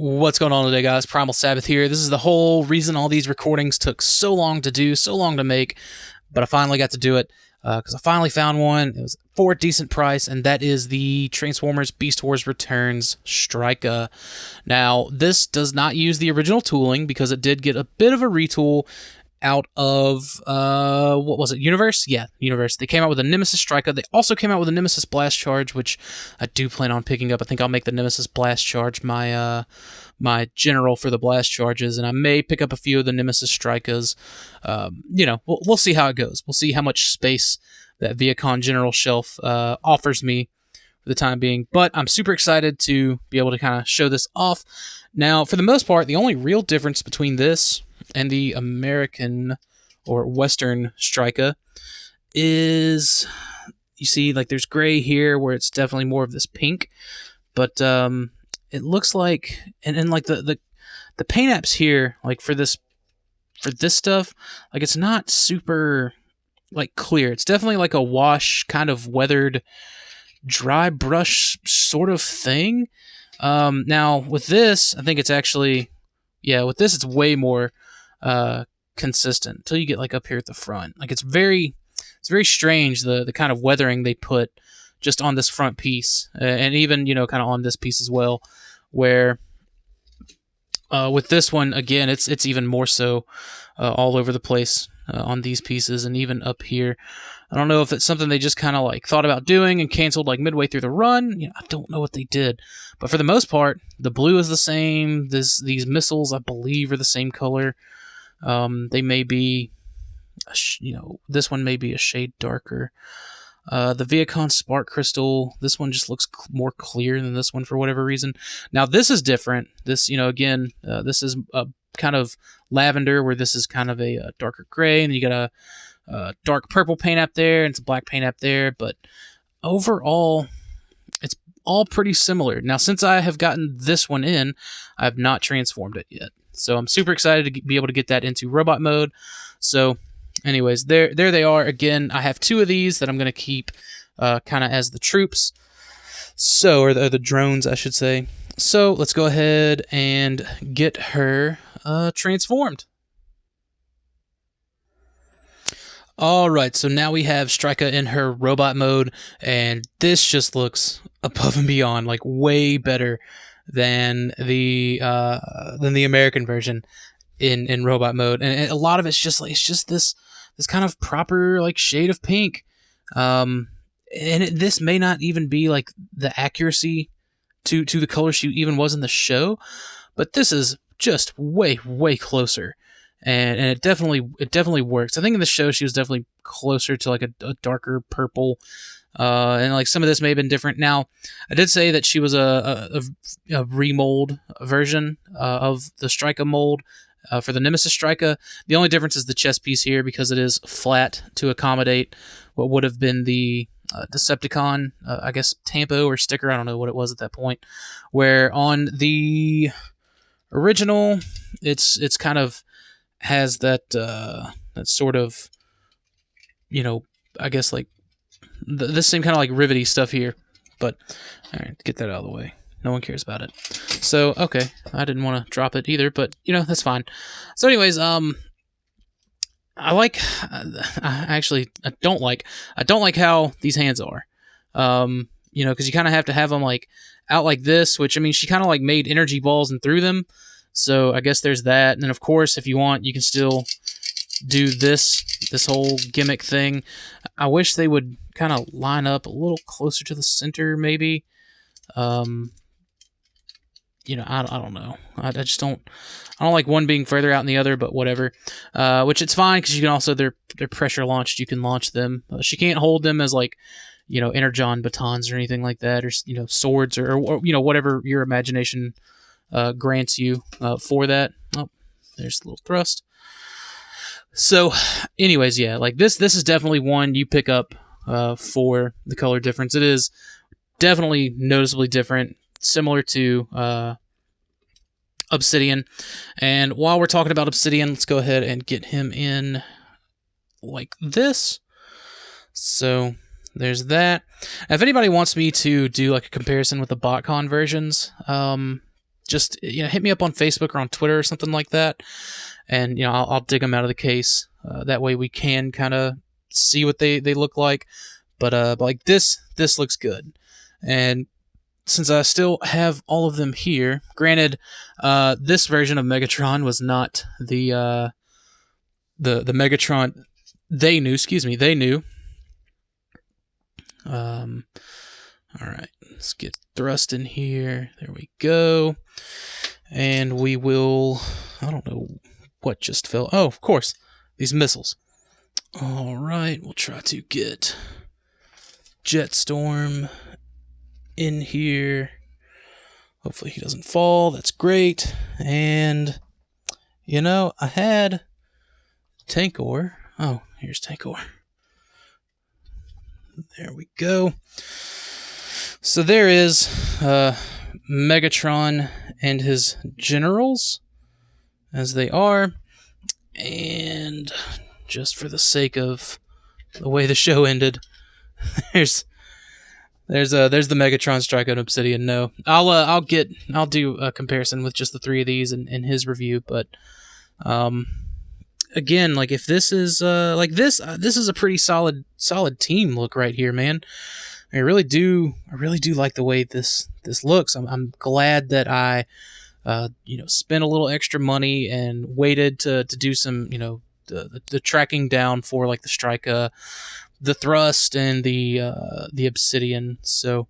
What's going on today, guys? Primal Sabbath here. This is the whole reason all these recordings took so long to do, so long to make, but I finally got to do it because I finally found one. It was for a decent price, and that is the Transformers Beast Wars Returns Strika. Now, this does not use the original tooling because it did get a bit of a retool out of, what was it, Universe? Yeah, Universe. They came out with a Nemesis Strika. They also came out with a Nemesis Blast Charge, which I do plan on picking up. I think I'll make the Nemesis Blast Charge my general for the blast charges, and I may pick up a few of the Nemesis Strikas. We'll see how it goes. We'll see how much space that Viacon General shelf offers me for the time being. But I'm super excited to be able to kind of show this off. Now, for the most part, the only real difference between this and the American or Western Strika is, you see, like there's gray here where it's definitely more of this pink, but it looks like, and like the paint apps here, like for this stuff, like it's not super like clear. It's definitely like a wash, kind of weathered, dry brush sort of thing. Now with this, I think it's actually, with this it's way more consistent until you get like up here at the front. Like it's very strange the kind of weathering they put just on this front piece, and even kind of on this piece as well, where with this one again it's even more so all over the place on these pieces, and even up here. I don't know if it's something they just kind of like thought about doing and canceled like midway through the run. I don't know what they did, but for the most part the blue is the same. These missiles, I believe, are the same color. They may be, this one may be a shade darker. The Viacon Spark Crystal, this one just looks more clear than this one for whatever reason. Now this is different. This, again, this is a kind of lavender, where this is kind of a darker gray, and you got a dark purple paint app there, and it's a black paint app there. But overall, it's all pretty similar. Now, since I have gotten this one in, I have not transformed it yet. So I'm super excited to be able to get that into robot mode. So anyways, there they are. Again, I have two of these that I'm going to keep kind of as the troops. So, or the drones, I should say. So let's go ahead and get her transformed. Alright, so now we have Strika in her robot mode, and this just looks above and beyond, like way better than the American version in robot mode. And a lot of it's just this kind of proper like shade of pink. This may not even be like the accuracy to the color she even was in the show, but this is just way closer. And it definitely works. I think in the show she was definitely closer to like a darker purple, and like some of this may have been different. Now, I did say that she was a remold version of the Strika mold for the Nemesis Strika. The only difference is the chest piece here, because it is flat to accommodate what would have been the Decepticon, I guess, tampo or sticker. I don't know what it was at that point. Where on the original, it's kind of has that sort of, I guess like this same kind of like rivety stuff here. But all right, get that out of the way. No one cares about it. So okay, I didn't want to drop it either, but that's fine. So anyways, I don't like how these hands are. Because you kind of have to have them like out like this, which, I mean, she kind of like made energy balls and threw them. So I guess there's that. And then, of course, if you want, you can still do this whole gimmick thing. I wish they would kind of line up a little closer to the center, maybe. I don't know. I don't like one being further out than the other, but whatever. Which it's fine, because you can also, they're pressure launched. You can launch them. She can't hold them as like, energon batons or anything like that, or swords, or whatever your imagination grants you for that. Oh, there's a little thrust. So, anyways, yeah, like this is definitely one you pick up for the color difference. It is definitely noticeably different, similar to Obsidian. And while we're talking about Obsidian, let's go ahead and get him in like this. So there's that. If anybody wants me to do like a comparison with the BotCon versions, just hit me up on Facebook or on Twitter or something like that, and I'll dig them out of the case. That way we can kind of see what they look like. But like this looks good, and since I still have all of them here, granted, this version of Megatron was not the Megatron they knew. Excuse me, they knew. All right, let's get thrust in here. There we go, and we will. I don't know what just fell. Oh, of course, these missiles. All right, we'll try to get Jetstorm in here. Hopefully he doesn't fall. That's great. And I had Tankor. Oh, here's Tankor. There we go. So there is Megatron and his generals, as they are. And just for the sake of the way the show ended, there's the Megatron, Strika, and Obsidian. No, I'll do a comparison with just the three of these in his review. But again, like if this is this is a pretty solid team look right here, man. I really do like the way this looks. I'm glad that I spent a little extra money and waited to do some the tracking down for like the Strika, the thrust, and the Obsidian. So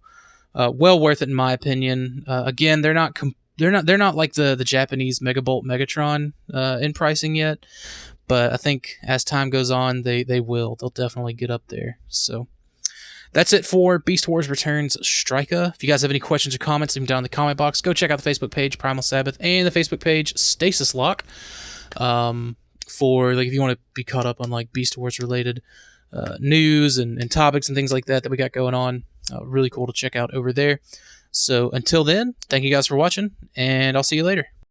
well worth it in my opinion. Again, they're not like the Japanese Megabolt Megatron in pricing yet, but I think as time goes on, they'll definitely get up there. So that's it for Beast Wars Returns Strika. If you guys have any questions or comments, leave them down in the comment box. Go check out the Facebook page Primal Sabbath and the Facebook page Stasis Lock. For like if you want to be caught up on like Beast Wars related news and topics and things like that we got going on. Really cool to check out over there. So until then, thank you guys for watching, and I'll see you later.